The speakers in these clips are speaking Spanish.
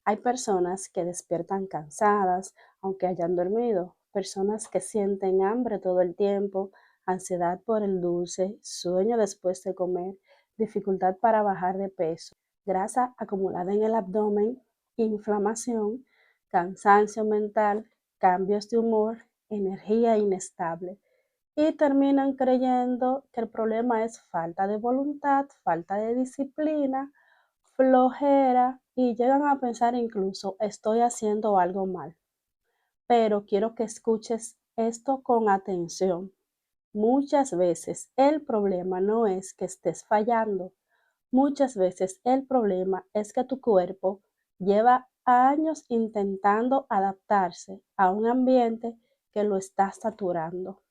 Hay personas que despiertan cansadas, aunque hayan dormido, personas que sienten hambre todo el tiempo, ansiedad por el dulce, sueño después de comer, dificultad para bajar de peso, grasa acumulada en el abdomen, inflamación, cansancio mental, cambios de humor, energía inestable y terminan creyendo que el problema es falta de voluntad, falta de disciplina, flojera y llegan a pensar incluso estoy haciendo algo mal. Pero quiero que escuches esto con atención. Muchas veces el problema no es que estés fallando. Muchas veces el problema es que tu cuerpo lleva años intentando adaptarse a un ambiente que lo está saturando.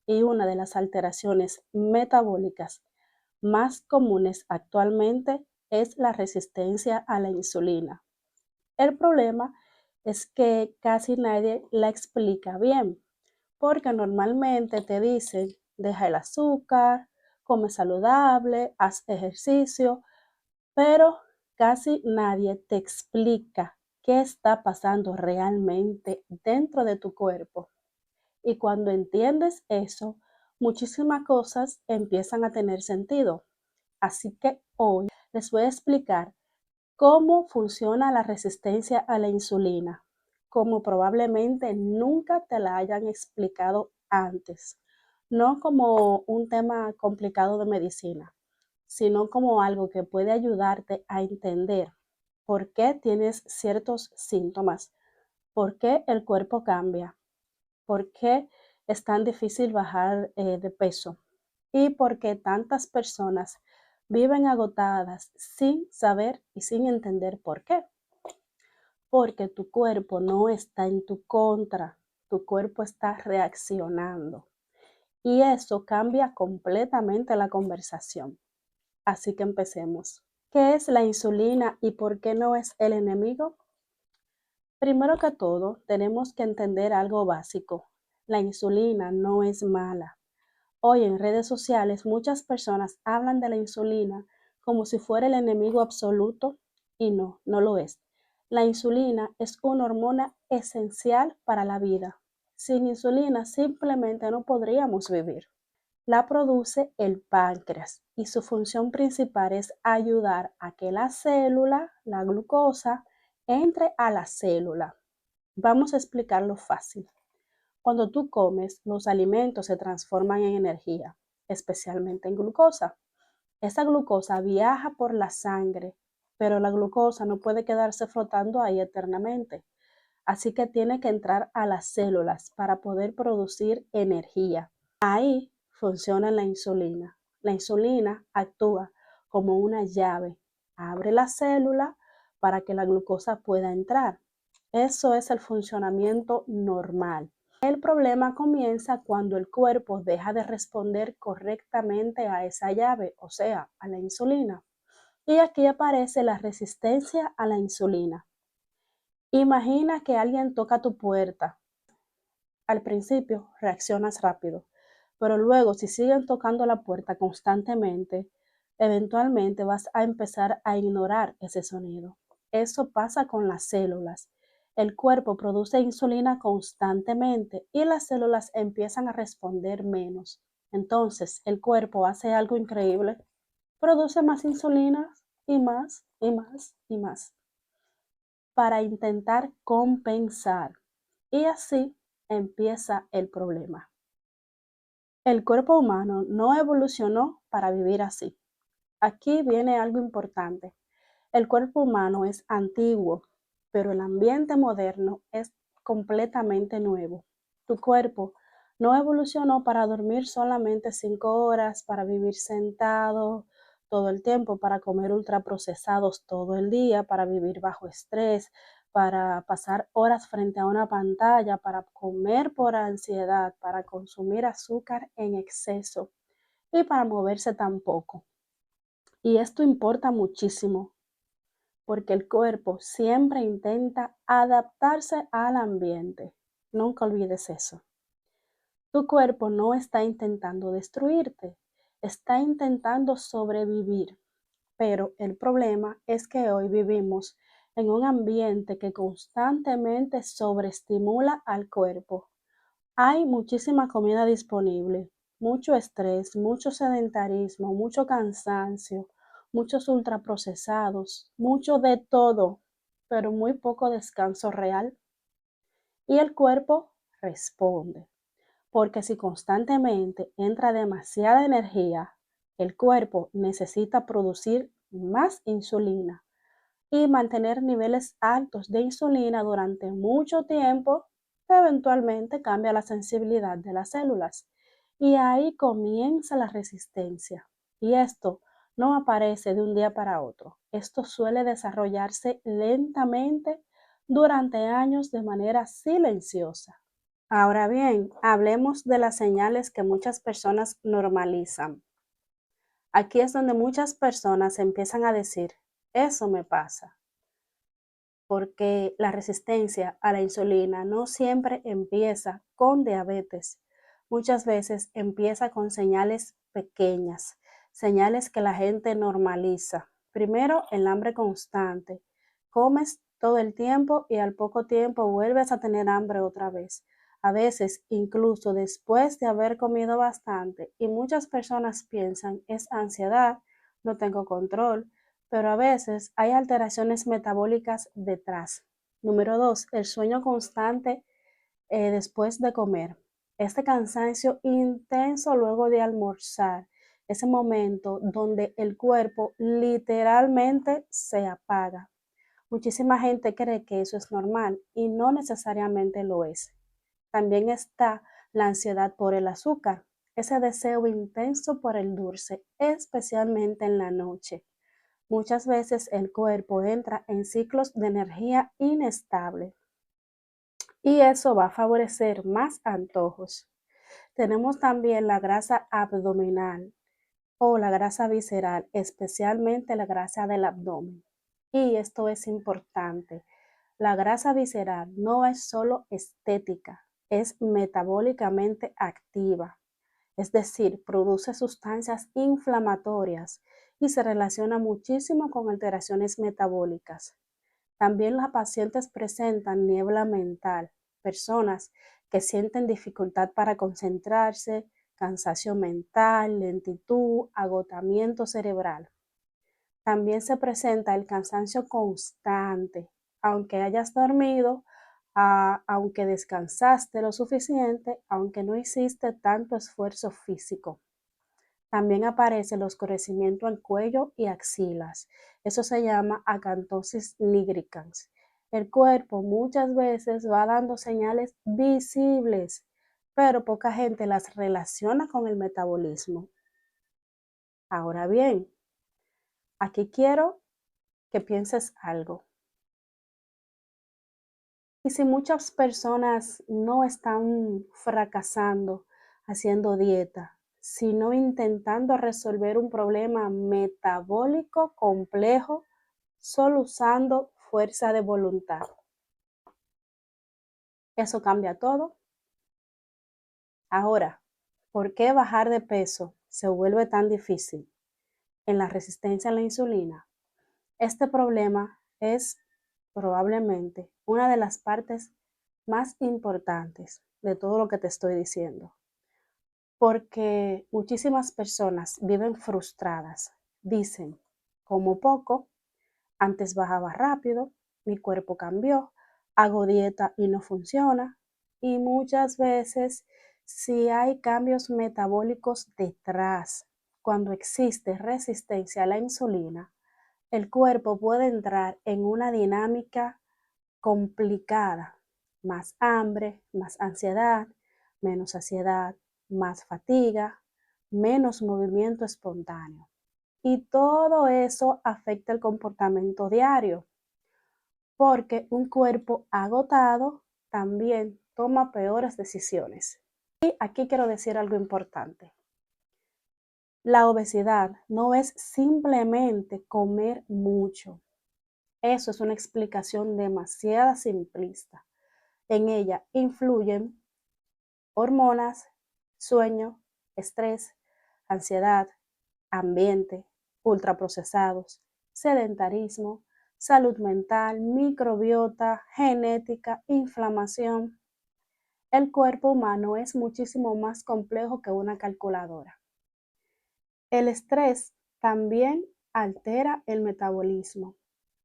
Y una de las alteraciones metabólicas más comunes actualmente es la resistencia a la insulina. El problema es que casi nadie la explica bien, porque normalmente te dicen, deja el azúcar, come saludable, haz ejercicio, pero casi nadie te explica qué está pasando realmente dentro de tu cuerpo. Y cuando entiendes eso, muchísimas cosas empiezan a tener sentido. Así que hoy les voy a explicar cómo funciona la resistencia a la insulina, como probablemente nunca te la hayan explicado antes, no como un tema complicado de medicina, sino como algo que puede ayudarte a entender por qué tienes ciertos síntomas, por qué el cuerpo cambia, por qué es tan difícil bajar de peso y por qué tantas personas viven agotadas sin saber y sin entender por qué. Porque tu cuerpo no está en tu contra, tu cuerpo está reaccionando y eso cambia completamente la conversación. Así que empecemos. ¿Qué es la insulina y por qué no es el enemigo? Primero que todo, tenemos que entender algo básico. La insulina no es mala. Hoy en redes sociales muchas personas hablan de la insulina como si fuera el enemigo absoluto y no, no lo es. La insulina es una hormona esencial para la vida. Sin insulina simplemente no podríamos vivir. La produce el páncreas y su función principal es ayudar a que la célula, la glucosa, entre a la célula. Vamos a explicarlo fácil. Cuando tú comes, los alimentos se transforman en energía, especialmente en glucosa. Esa glucosa viaja por la sangre, pero la glucosa no puede quedarse flotando ahí eternamente. Así que tiene que entrar a las células para poder producir energía. Ahí funciona la insulina. La insulina actúa como una llave. Abre la célula para que la glucosa pueda entrar. Eso es el funcionamiento normal. El problema comienza cuando el cuerpo deja de responder correctamente a esa llave, o sea, a la insulina. Y aquí aparece la resistencia a la insulina. Imagina que alguien toca tu puerta. Al principio reaccionas rápido, pero luego si siguen tocando la puerta constantemente, eventualmente vas a empezar a ignorar ese sonido. Eso pasa con las células. El cuerpo produce insulina constantemente y las células empiezan a responder menos. Entonces el cuerpo hace algo increíble, produce más insulina y más y más y más para intentar compensar. Y así empieza el problema. El cuerpo humano no evolucionó para vivir así. Aquí viene algo importante. El cuerpo humano es antiguo, pero el ambiente moderno es completamente nuevo. Tu cuerpo no evolucionó para dormir solamente 5 horas, para vivir sentado todo el tiempo, para comer ultraprocesados todo el día, para vivir bajo estrés, para pasar horas frente a una pantalla, para comer por ansiedad, para consumir azúcar en exceso y para moverse tampoco. Y esto importa muchísimo porque el cuerpo siempre intenta adaptarse al ambiente. Nunca olvides eso. Tu cuerpo no está intentando destruirte, está intentando sobrevivir. Pero el problema es que hoy vivimos en un ambiente que constantemente sobreestimula al cuerpo. Hay muchísima comida disponible, mucho estrés, mucho sedentarismo, mucho cansancio, muchos ultraprocesados, mucho de todo, pero muy poco descanso real. Y el cuerpo responde, porque si constantemente entra demasiada energía, el cuerpo necesita producir más insulina y mantener niveles altos de insulina durante mucho tiempo, eventualmente cambia la sensibilidad de las células y ahí comienza la resistencia. Y esto no aparece de un día para otro. Esto suele desarrollarse lentamente durante años de manera silenciosa. Ahora bien, hablemos de las señales que muchas personas normalizan. Aquí es donde muchas personas empiezan a decir, eso me pasa, porque la resistencia a la insulina no siempre empieza con diabetes. Muchas veces empieza con señales pequeñas, señales que la gente normaliza. Primero, el hambre constante. Comes todo el tiempo y al poco tiempo vuelves a tener hambre otra vez. A veces, incluso después de haber comido bastante, y muchas personas piensan, es ansiedad, no tengo control, pero a veces hay alteraciones metabólicas detrás. Número 2, el sueño constante después de comer. Este cansancio intenso luego de almorzar, ese momento donde el cuerpo literalmente se apaga. Muchísima gente cree que eso es normal y no necesariamente lo es. También está la ansiedad por el azúcar, ese deseo intenso por el dulce, especialmente en la noche. Muchas veces el cuerpo entra en ciclos de energía inestable y eso va a favorecer más antojos. Tenemos también la grasa abdominal o la grasa visceral, especialmente la grasa del abdomen. Y esto es importante. La grasa visceral no es solo estética, es metabólicamente activa, es decir, produce sustancias inflamatorias y se relaciona muchísimo con alteraciones metabólicas. También las pacientes presentan niebla mental, personas que sienten dificultad para concentrarse, cansancio mental, lentitud, agotamiento cerebral. También se presenta el cansancio constante, aunque hayas dormido, aunque descansaste lo suficiente, aunque no hiciste tanto esfuerzo físico. También aparece el oscurecimiento en cuello y axilas. Eso se llama acantosis nigricans. El cuerpo muchas veces va dando señales visibles, pero poca gente las relaciona con el metabolismo. Ahora bien, aquí quiero que pienses algo. Y si muchas personas no están fracasando haciendo dieta, sino intentando resolver un problema metabólico complejo solo usando fuerza de voluntad. Eso cambia todo. Ahora, ¿por qué bajar de peso se vuelve tan difícil en la resistencia a la insulina? Este problema es probablemente una de las partes más importantes de todo lo que te estoy diciendo, porque muchísimas personas viven frustradas. Dicen, como poco, antes bajaba rápido, mi cuerpo cambió, hago dieta y no funciona. Y muchas veces, si hay cambios metabólicos detrás, cuando existe resistencia a la insulina, el cuerpo puede entrar en una dinámica complicada, más hambre, más ansiedad, menos saciedad, más fatiga, menos movimiento espontáneo. Y todo eso afecta el comportamiento diario, porque un cuerpo agotado también toma peores decisiones. Y aquí quiero decir algo importante. La obesidad no es simplemente comer mucho. Eso es una explicación demasiado simplista. En ella influyen hormonas, sueño, estrés, ansiedad, ambiente, ultraprocesados, sedentarismo, salud mental, microbiota, genética, inflamación. El cuerpo humano es muchísimo más complejo que una calculadora. El estrés también altera el metabolismo.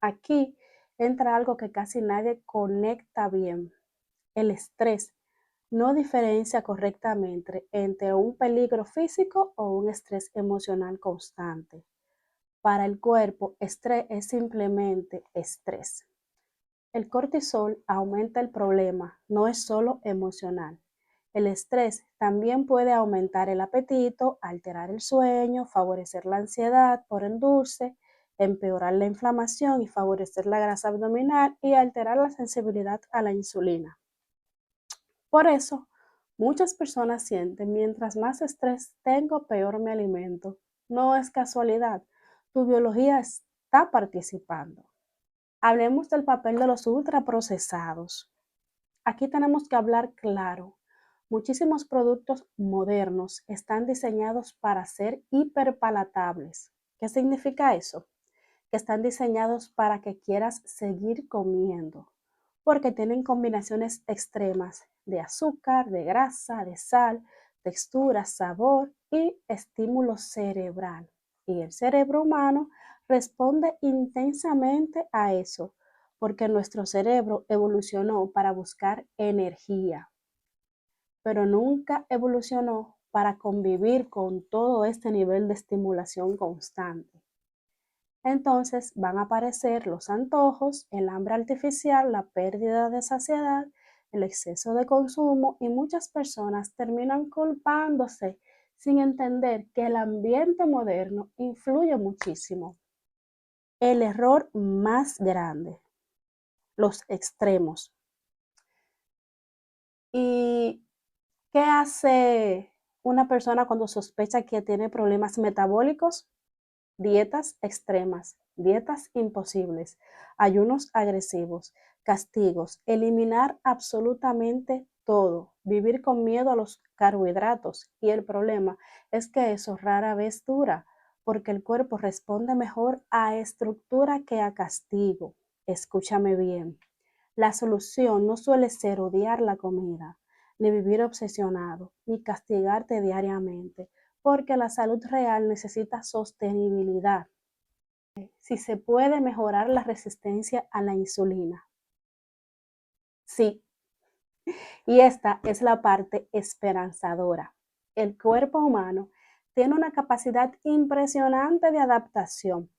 Aquí entra algo que casi nadie conecta bien. El estrés no diferencia correctamente entre un peligro físico o un estrés emocional constante. Para el cuerpo, estrés es simplemente estrés. El cortisol aumenta el problema, no es solo emocional. El estrés también puede aumentar el apetito, alterar el sueño, favorecer la ansiedad por el dulce, empeorar la inflamación y favorecer la grasa abdominal y alterar la sensibilidad a la insulina. Por eso, muchas personas sienten, mientras más estrés tengo, peor me alimento. No es casualidad, tu biología está participando. Hablemos del papel de los ultraprocesados. Aquí tenemos que hablar claro. Muchísimos productos modernos están diseñados para ser hiperpalatables. ¿Qué significa eso? Que están diseñados para que quieras seguir comiendo, porque tienen combinaciones extremas de azúcar, de grasa, de sal, textura, sabor y estímulo cerebral. Y el cerebro humano responde intensamente a eso, porque nuestro cerebro evolucionó para buscar energía, pero nunca evolucionó para convivir con todo este nivel de estimulación constante. Entonces van a aparecer los antojos, el hambre artificial, la pérdida de saciedad, el exceso de consumo y muchas personas terminan culpándose sin entender que el ambiente moderno influye muchísimo. El error más grande, los extremos. ¿Y qué hace una persona cuando sospecha que tiene problemas metabólicos? Dietas extremas, dietas imposibles, ayunos agresivos, castigos, eliminar absolutamente todo, vivir con miedo a los carbohidratos. Y el problema es que eso rara vez dura, porque el cuerpo responde mejor a estructura que a castigo. Escúchame bien. La solución no suele ser odiar la comida, ni vivir obsesionado, ni castigarte diariamente, porque la salud real necesita sostenibilidad. Si se puede mejorar la resistencia a la insulina. Sí, y esta es la parte esperanzadora. El cuerpo humano tiene una capacidad impresionante de adaptación,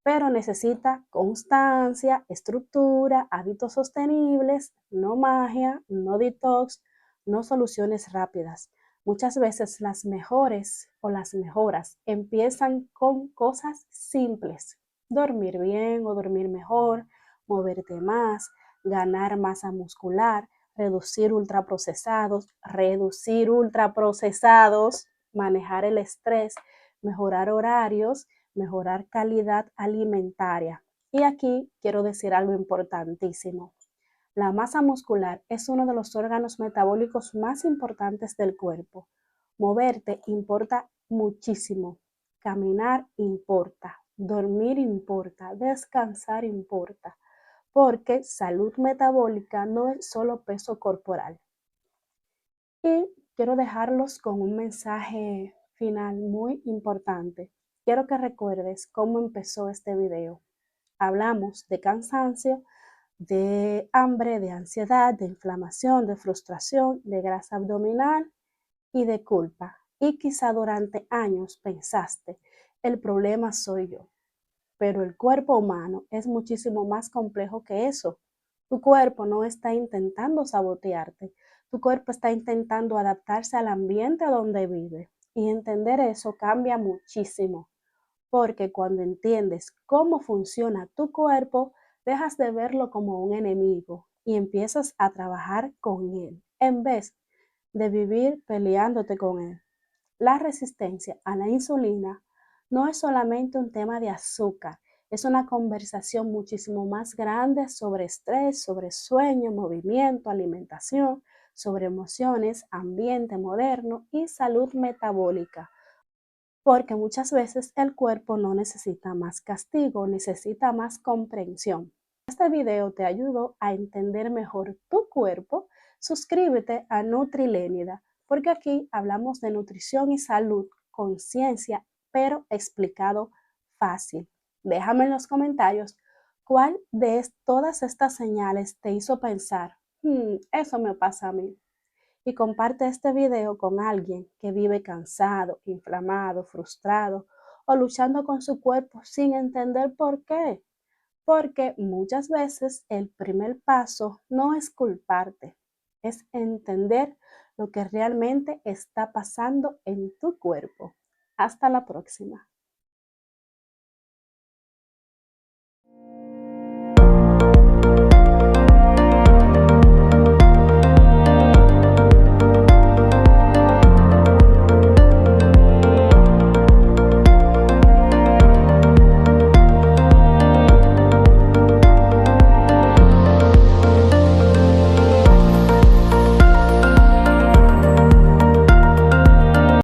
pero necesita constancia, estructura, hábitos sostenibles, no magia, no detox, no soluciones rápidas. Muchas veces las mejores o las mejoras empiezan con cosas simples. Dormir bien o dormir mejor, moverte más, ganar masa muscular, reducir ultraprocesados, manejar el estrés, mejorar horarios, mejorar calidad alimentaria. Y aquí quiero decir algo importantísimo. La masa muscular es uno de los órganos metabólicos más importantes del cuerpo. Moverte importa muchísimo. Caminar importa. Dormir importa. Descansar importa. Porque salud metabólica no es solo peso corporal. Y quiero dejarlos con un mensaje final muy importante. Quiero que recuerdes cómo empezó este video. Hablamos de cansancio, de hambre, de ansiedad, de inflamación, de frustración, de grasa abdominal y de culpa. Y quizá durante años pensaste, el problema soy yo. Pero el cuerpo humano es muchísimo más complejo que eso. Tu cuerpo no está intentando sabotearte, tu cuerpo está intentando adaptarse al ambiente donde vive. Y entender eso cambia muchísimo, porque cuando entiendes cómo funciona tu cuerpo, dejas de verlo como un enemigo y empiezas a trabajar con él, en vez de vivir peleándote con él. La resistencia a la insulina no es solamente un tema de azúcar, es una conversación muchísimo más grande sobre estrés, sobre sueño, movimiento, alimentación, sobre emociones, ambiente moderno y salud metabólica. porque muchas veces el cuerpo no necesita más castigo, necesita más comprensión. Este video te ayudó a entender mejor tu cuerpo. Suscríbete a Nutrilénida, porque aquí hablamos de nutrición y salud con ciencia, pero explicado fácil. Déjame en los comentarios cuál de todas estas señales te hizo pensar, eso me pasa a mí. Y comparte este video con alguien que vive cansado, inflamado, frustrado o luchando con su cuerpo sin entender por qué. Porque muchas veces el primer paso no es culparte, es entender lo que realmente está pasando en tu cuerpo. Hasta la próxima.